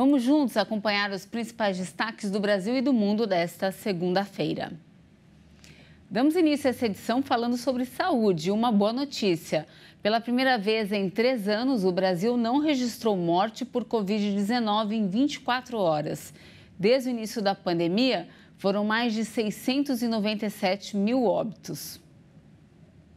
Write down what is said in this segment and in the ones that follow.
Vamos juntos acompanhar os principais destaques do Brasil e do mundo desta segunda-feira. Damos início a essa edição falando sobre saúde. Uma boa notícia. Pela primeira vez em 3 anos, o Brasil não registrou morte por Covid-19 em 24 horas. Desde o início da pandemia, foram mais de 697 mil óbitos.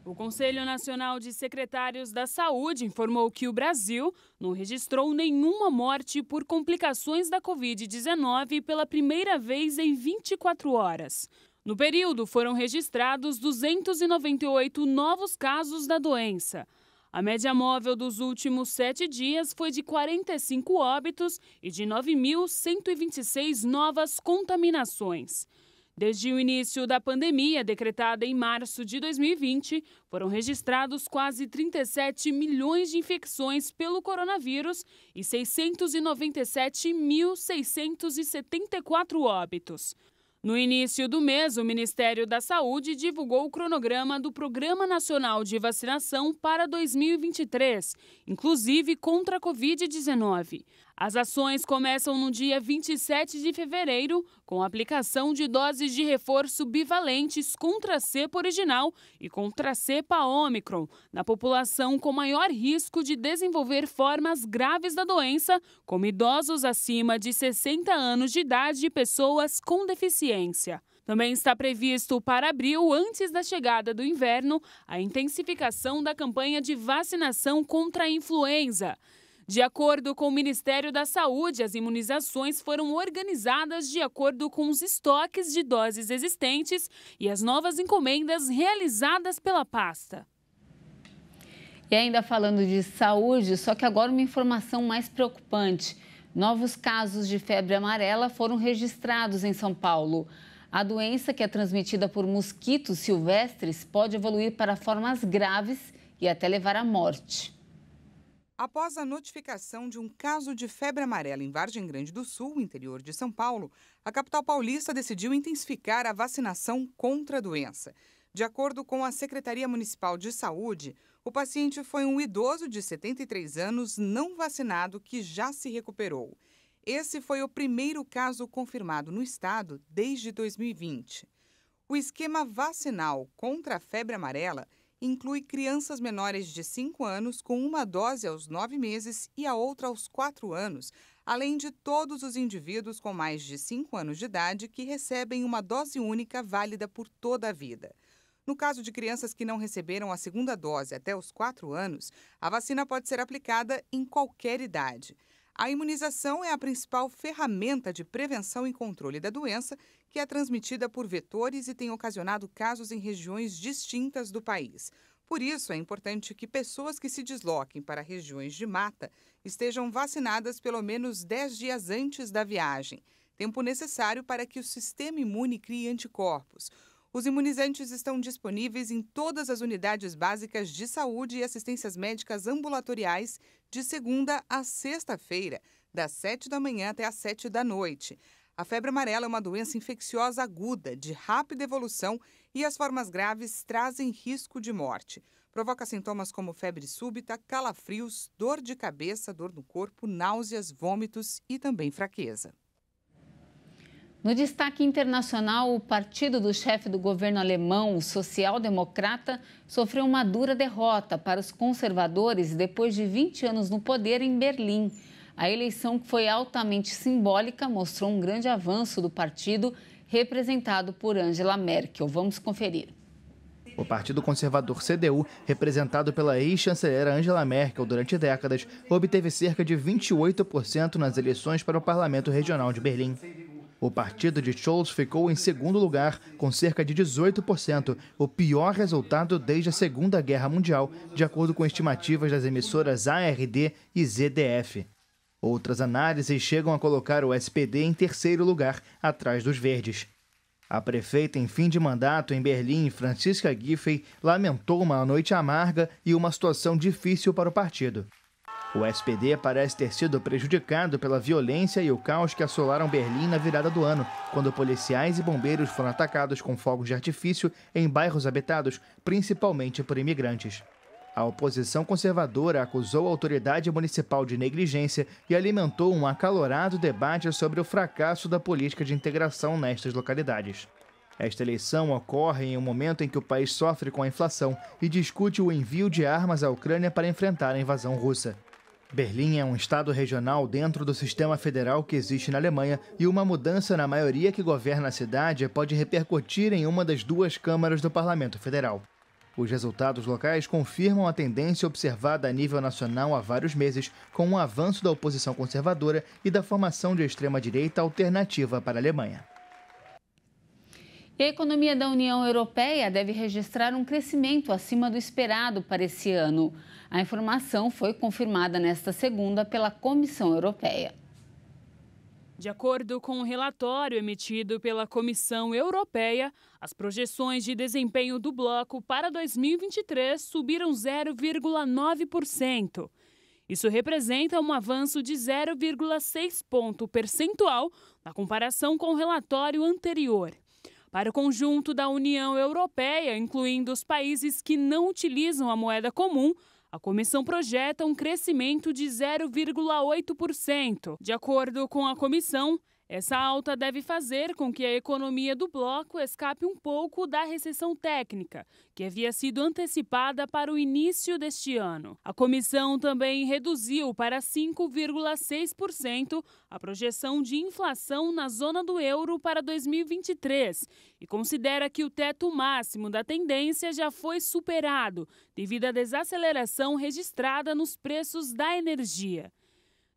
O Conselho Nacional de Secretários da Saúde informou que o Brasil não registrou nenhuma morte por complicações da Covid-19 pela primeira vez em 24 horas. No período, foram registrados 298 novos casos da doença. A média móvel dos últimos 7 dias foi de 45 óbitos e de 9.126 novas contaminações. Desde o início da pandemia, decretada em março de 2020, foram registrados quase 37 milhões de infecções pelo coronavírus e 697.674 óbitos. No início do mês, o Ministério da Saúde divulgou o cronograma do Programa Nacional de Vacinação para 2023, inclusive contra a Covid-19. As ações começam no dia 27 de fevereiro, com a aplicação de doses de reforço bivalentes contra a cepa original e contra a cepa Ômicron, na população com maior risco de desenvolver formas graves da doença, como idosos acima de 60 anos de idade e pessoas com deficiência. Também está previsto para abril, antes da chegada do inverno, a intensificação da campanha de vacinação contra a influenza. De acordo com o Ministério da Saúde, as imunizações foram organizadas de acordo com os estoques de doses existentes e as novas encomendas realizadas pela pasta. E ainda falando de saúde, só que agora uma informação mais preocupante. Novos casos de febre amarela foram registrados em São Paulo. A doença, que é transmitida por mosquitos silvestres, pode evoluir para formas graves e até levar à morte. Após a notificação de um caso de febre amarela em Vargem Grande do Sul, interior de São Paulo, a capital paulista decidiu intensificar a vacinação contra a doença. De acordo com a Secretaria Municipal de Saúde, o paciente foi um idoso de 73 anos não vacinado que já se recuperou. Esse foi o primeiro caso confirmado no estado desde 2020. O esquema vacinal contra a febre amarela inclui crianças menores de 5 anos com uma dose aos 9 meses e a outra aos 4 anos, além de todos os indivíduos com mais de 5 anos de idade que recebem uma dose única válida por toda a vida. No caso de crianças que não receberam a segunda dose até os 4 anos, a vacina pode ser aplicada em qualquer idade. A imunização é a principal ferramenta de prevenção e controle da doença, que é transmitida por vetores e tem ocasionado casos em regiões distintas do país. Por isso, é importante que pessoas que se desloquem para regiões de mata estejam vacinadas pelo menos 10 dias antes da viagem, tempo necessário para que o sistema imune crie anticorpos. Os imunizantes estão disponíveis em todas as unidades básicas de saúde e assistências médicas ambulatoriais de segunda a sexta-feira, das 7 da manhã até às 7 da noite. A febre amarela é uma doença infecciosa aguda, de rápida evolução, e as formas graves trazem risco de morte. Provoca sintomas como febre súbita, calafrios, dor de cabeça, dor no corpo, náuseas, vômitos e também fraqueza. No destaque internacional, o partido do chefe do governo alemão, o social-democrata, sofreu uma dura derrota para os conservadores depois de 20 anos no poder em Berlim. A eleição, que foi altamente simbólica, mostrou um grande avanço do partido, representado por Angela Merkel. Vamos conferir. O Partido Conservador CDU, representado pela ex-chanceler Angela Merkel durante décadas, obteve cerca de 28% nas eleições para o Parlamento Regional de Berlim. O partido de Scholz ficou em segundo lugar, com cerca de 18%, o pior resultado desde a Segunda Guerra Mundial, de acordo com estimativas das emissoras ARD e ZDF. Outras análises chegam a colocar o SPD em terceiro lugar, atrás dos Verdes. A prefeita em fim de mandato em Berlim, Franziska Giffey, lamentou uma noite amarga e uma situação difícil para o partido. O SPD parece ter sido prejudicado pela violência e o caos que assolaram Berlim na virada do ano, quando policiais e bombeiros foram atacados com fogos de artifício em bairros habitados, principalmente por imigrantes. A oposição conservadora acusou a autoridade municipal de negligência e alimentou um acalorado debate sobre o fracasso da política de integração nestas localidades. Esta eleição ocorre em um momento em que o país sofre com a inflação e discute o envio de armas à Ucrânia para enfrentar a invasão russa. Berlim é um estado regional dentro do sistema federal que existe na Alemanha e uma mudança na maioria que governa a cidade pode repercutir em uma das duas câmaras do Parlamento Federal. Os resultados locais confirmam a tendência observada a nível nacional há vários meses, com um avanço da oposição conservadora e da formação de extrema-direita alternativa para a Alemanha. E a economia da União Europeia deve registrar um crescimento acima do esperado para esse ano. A informação foi confirmada nesta segunda pela Comissão Europeia. De acordo com um relatório emitido pela Comissão Europeia, as projeções de desempenho do bloco para 2023 subiram 0,9%. Isso representa um avanço de 0,6 ponto percentual na comparação com o relatório anterior. Para o conjunto da União Europeia, incluindo os países que não utilizam a moeda comum, a comissão projeta um crescimento de 0,8%. De acordo com a comissão, essa alta deve fazer com que a economia do bloco escape um pouco da recessão técnica, que havia sido antecipada para o início deste ano. A comissão também reduziu para 5,6% a projeção de inflação na zona do euro para 2023 e considera que o teto máximo da tendência já foi superado devido à desaceleração registrada nos preços da energia.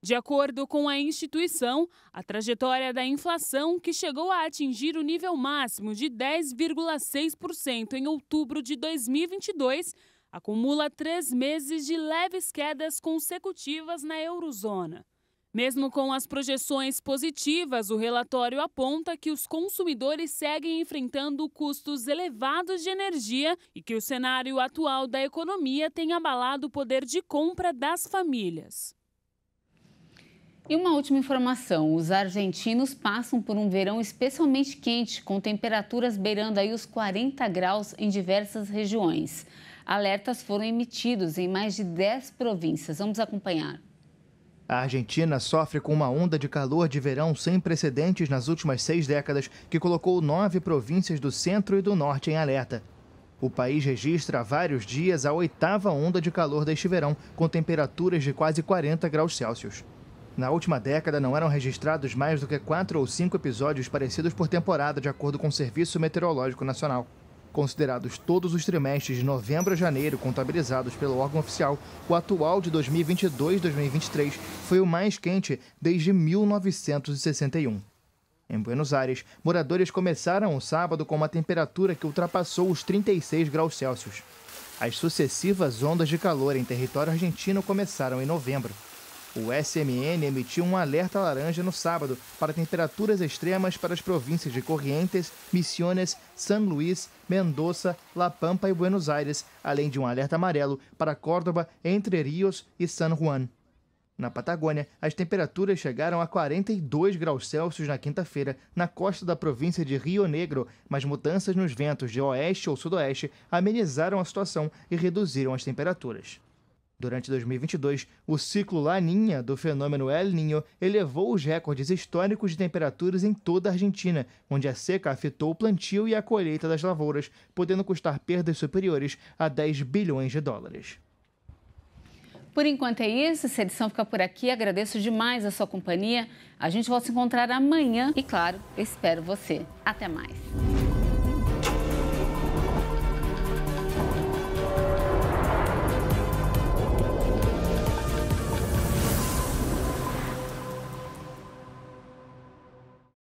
De acordo com a instituição, a trajetória da inflação, que chegou a atingir o nível máximo de 10,6% em outubro de 2022, acumula 3 meses de leves quedas consecutivas na eurozona. Mesmo com as projeções positivas, o relatório aponta que os consumidores seguem enfrentando custos elevados de energia e que o cenário atual da economia tem abalado o poder de compra das famílias. E uma última informação, os argentinos passam por um verão especialmente quente, com temperaturas beirando aí os 40 graus em diversas regiões. Alertas foram emitidos em mais de 10 províncias. Vamos acompanhar. A Argentina sofre com uma onda de calor de verão sem precedentes nas últimas 6 décadas, que colocou 9 províncias do centro e do norte em alerta. O país registra há vários dias a 8ª onda de calor deste verão, com temperaturas de quase 40 graus Celsius. Na última década, não eram registrados mais do que 4 ou 5 episódios parecidos por temporada, de acordo com o Serviço Meteorológico Nacional. Considerados todos os trimestres de novembro a janeiro contabilizados pelo órgão oficial, o atual de 2022-2023 foi o mais quente desde 1961. Em Buenos Aires, moradores começaram o sábado com uma temperatura que ultrapassou os 36 graus Celsius. As sucessivas ondas de calor em território argentino começaram em novembro. O SMN emitiu um alerta laranja no sábado para temperaturas extremas para as províncias de Corrientes, Misiones, San Luis, Mendoza, La Pampa e Buenos Aires, além de um alerta amarelo para Córdoba, Entre Ríos e San Juan. Na Patagônia, as temperaturas chegaram a 42 graus Celsius na quinta-feira, na costa da província de Rio Negro, mas mudanças nos ventos de oeste ou sudoeste amenizaram a situação e reduziram as temperaturas. Durante 2022, o ciclo Laninha do fenômeno El Niño elevou os recordes históricos de temperaturas em toda a Argentina, onde a seca afetou o plantio e a colheita das lavouras, podendo custar perdas superiores a 10 bilhões de dólares. Por enquanto é isso, essa edição fica por aqui. Agradeço demais a sua companhia. A gente volta a se encontrar amanhã e, claro, eu espero você. Até mais.